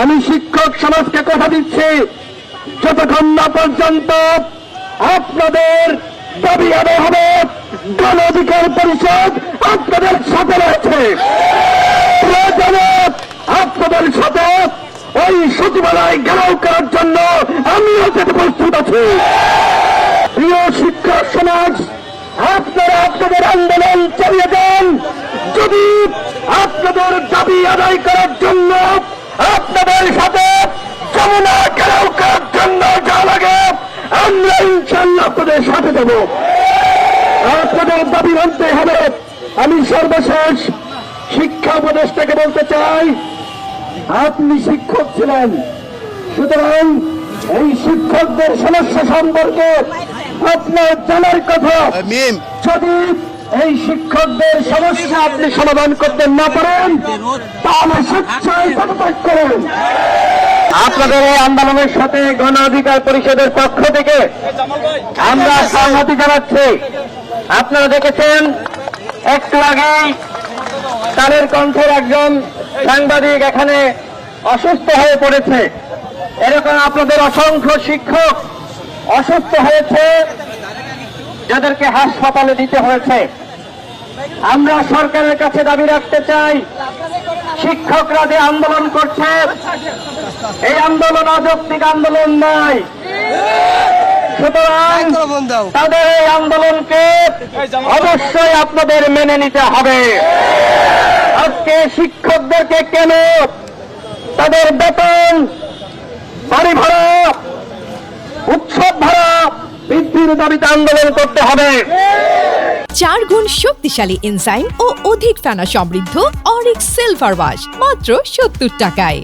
আমি শিক্ষক সমাজকে কথা দিচ্ছি, যতক্ষণ না পর্যন্ত আপনাদের দাবি আদায় হবে, গণ অধিকার পরিষদ আপনাদের সাথে রয়েছে। প্রয়োজনে আপনাদের সাথে ওই সচিবালয় ঘেরাও করার জন্য আমিও যেতে প্রস্তুত আছি। প্রিয় শিক্ষক সমাজ, আপনারা আপনাদের আন্দোলন চালিয়ে যান। যদি আপনাদের দাবি আদায় করার জন্য আপনাদের সাথে যমুনা ঘেরাও করার জন্য যা লাগে আমরা ইনশাল্লাহ আপনাদের সাথে দেব। আপনাদের দাবি মানতে হবে। আমি সর্বশেষ শিক্ষা উপদেষ্টাকে বলতে চাই, আপনি শিক্ষক ছিলেন, সুতরাং এই শিক্ষকদের সমস্যা সম্পর্কে আপনার জানার কথা। যদি এই শিক্ষকদের সমস্যা আপনি সমাধান করতে না পারেন তাহলে স্বেচ্ছায় পদত্যাগ করেন। আপনাদের এই আন্দোলনের সাথে গণ অধিকার পরিষদের পক্ষ থেকে আমরা সংহতি জানাচ্ছি। আপনারা দেখেছেন একটু আগেই কালের কণ্ঠের একজন সাংবাদিক এখানে অসুস্থ হয়ে পড়েছে। এরকম আপনাদের অসংখ্য শিক্ষক অসুস্থ হয়েছে, যাদেরকে হাসপাতালে দিতে হয়েছে। আমরা সরকারের কাছে দাবি রাখতে চাই, শিক্ষকরা যে আন্দোলন করছে এই আন্দোলন অযৌক্তিক আন্দোলন নয়। সুতরাং তাদের এই আন্দোলনকে অবশ্যই আপনাদের মেনে নিতে হবে। আজকে শিক্ষকদেরকে কেন তাদের বেতন, বাড়ি ভাড়া, উৎসব ভাড়া বৃদ্ধির দাবিতে আন্দোলন করতে হবে। 4 গুণ শক্তিশালী এনজাইম ও অধিক ফেনা সমৃদ্ধ অরিক সিলভার ওয়াশ মাত্র 70 টাকায়।